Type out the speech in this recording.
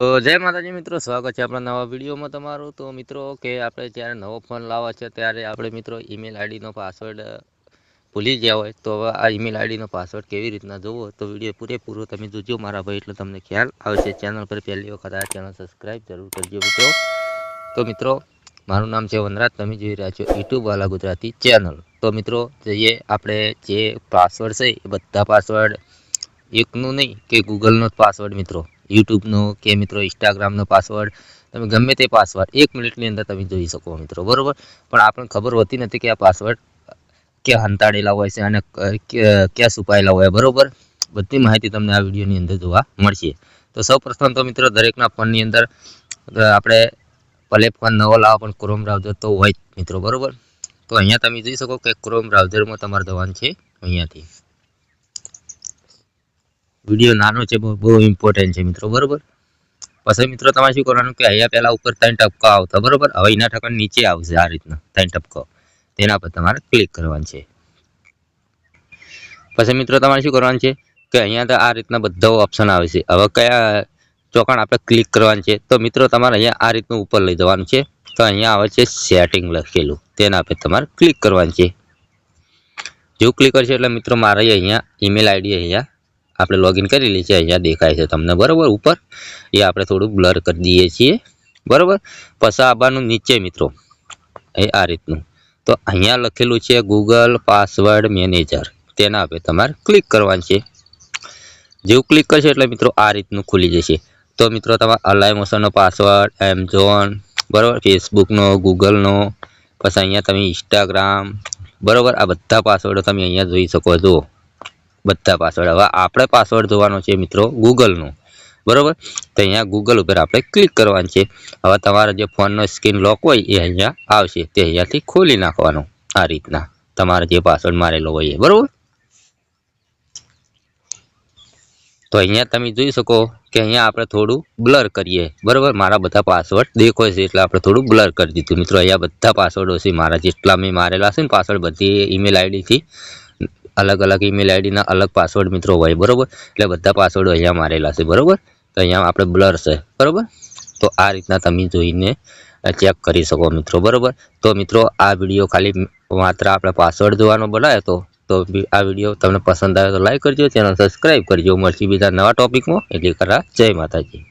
તો જય માતાજી મિત્રો, સ્વાગત છે આપણા નવા વિડીયોમાં તમારું। તો મિત્રો કે આપણે જ્યારે નવો ફોન લાવવા છે ત્યારે આપણે મિત્રો ઈમેલ આઈડીનો પાસવર્ડ ભૂલી ગયા હોય તો હવે આ ઈમેલ આઈડીનો પાસવર્ડ કેવી રીતના જોવો તો વિડીયો પૂરેપૂરો તમે જોજો મારા ભાઈ, એટલે તમને ખ્યાલ આવશે। ચેનલ પર પહેલી વખત આ ચેનલ સબસ્ક્રાઈબ જરૂર કરજો મિત્રો। તો મિત્રો મારું નામ છે વનરાજ, તમે જોઈ રહ્યા છો યુટ્યુબ વાલા ગુજરાતી ચેનલ। તો મિત્રો જઈએ આપણે જે પાસવર્ડ છે એ બધા પાસવર્ડ એકનું નહીં કે ગૂગલનો જ પાસવર્ડ મિત્રો, યુટ્યુબનો કે મિત્રો ઇન્સ્ટાગ્રામનો પાસવર્ડ, તમે ગમે તે પાસવર્ડ 1 મિનિટની અંદર તમે જોઈ શકો મિત્રો, બરાબર। પણ આપણને ખબર હોતી નથી કે આ પાસવર્ડ ક્યાં હંતાડેલા હોય છે અને ક્યાં છુપાયેલા હોય, બરાબર। બધી માહિતી તમને આ વિડીયોની અંદર જોવા મળશે। તો સૌપ્રથમ તો મિત્રો દરેકના ફોનની અંદર આપણે ભલે ફોન નવો લાવો પણ ક્રોમ બ્રાઉઝર તો હોય જ મિત્રો, બરાબર। તો અહીંયા તમે જોઈ શકો કે ક્રોમ બ્રાઉઝરમાં તમારે જવાનું છે અહીંયાથી। વિડીયો નાનો છે, બહુ ઇમ્પોર્ટન્ટ છે મિત્રો, બરાબર। પછી મિત્રો તમારે શું કરવાનું કે અહીંયા પહેલા ઉપર 3 ટપકા આવતા, બરાબર। હવે એના ઠેકાણે નીચે આવશે આ રીતના 3 ટપકા, તેના પર તમારે ક્લિક કરવાનું છે। પછી મિત્રો તમારે શું કરવાનું છે કે અહીંયા તો આ રીતના બધા ઓપ્શન આવે છે। હવે કયા ચોકણ આપણે ક્લિક કરવાનું છે તો મિત્રો તમારે અહીંયા આ રીતનું ઉપર લઈ જવાનું છે। તો અહીંયા આવે છે સેટિંગ લખેલું, તેના પર તમારે ક્લિક કરવાનું છે। જેવું ક્લિક કરશે એટલે મિત્રો મારે અહીંયા ઈમેલ આઈડી અહીંયા આપણે લોગિન કરેલી છે, અહીંયા દેખાય છે તમને, બરાબર। ઉપર એ આપણે થોડું બ્લર કરી દઈએ છીએ, બરાબર। પછી આવવાનું નીચે મિત્રો એ આ રીતનું, તો અહીંયા લખેલું છે ગૂગલ પાસવર્ડ મેનેજર, તેના પર તમારે ક્લિક કરવાનું છે। જેવું ક્લિક કરશે એટલે મિત્રો આ રીતનું ખુલી જશે। તો મિત્રો તમારે અલાઇમોશનનો પાસવર્ડ, એમેઝોન, બરાબર, ફેસબુકનો, ગૂગલનો, પછી અહીંયા તમે ઇન્સ્ટાગ્રામ, બરાબર, આ બધા પાસવર્ડો તમે અહીંયા જોઈ શકો છો, બધા પાસવર્ડ। હવે આપણે પાસવર્ડ જોવાનો છે મિત્રો ગૂગલનો, બરાબર। તો અહીંયા ગૂગલ ઉપર આપણે ક્લિક કરવાનું છે। હવે તમારા જે ફોનનો સ્ક્રીન લોક હોય એ અહીંયા આવશે, તે અહીંયાથી ખોલી નાખવાનો આ રીતના, તમારે જે પાસવર્ડ મારેલો હોય એ, બરાબર। તો અહીંયા તમે જોઈ શકો કે અહીંયા આપણે થોડું બ્લર કરીએ, બરાબર। મારા બધા પાસવર્ડ દેખાય છે એટલે આપણે થોડું બ્લર કરી દીધું મિત્રો। અહીંયા બધા પાસવર્ડો છે મારા, જેટલા મેં મારેલા છે ને પાસવર્ડ, બધી ઈમેલ આઈડીથી અલગ અલગ ઈમેલ આઈડીના અલગ પાસવર્ડ મિત્રો હોય, બરાબર। એટલે બધા પાસવર્ડો અહીંયા મારેલા છે, બરાબર। તો અહીંયા આપણે બ્લર છે, બરાબર। તો આ રીતના તમે જોઈને ચેક કરી શકો મિત્રો, બરાબર। તો મિત્રો આ વિડીયો ખાલી માત્ર આપણે પાસવર્ડ જોવાનો બનાવ્યો તો આ વિડીયો તમને પસંદ આવે તો લાઈક કરજો, ચેનલ સબસ્ક્રાઈબ કરજો। મળશે બીજા નવા ટોપિકમાં, એટલે જય માતાજી।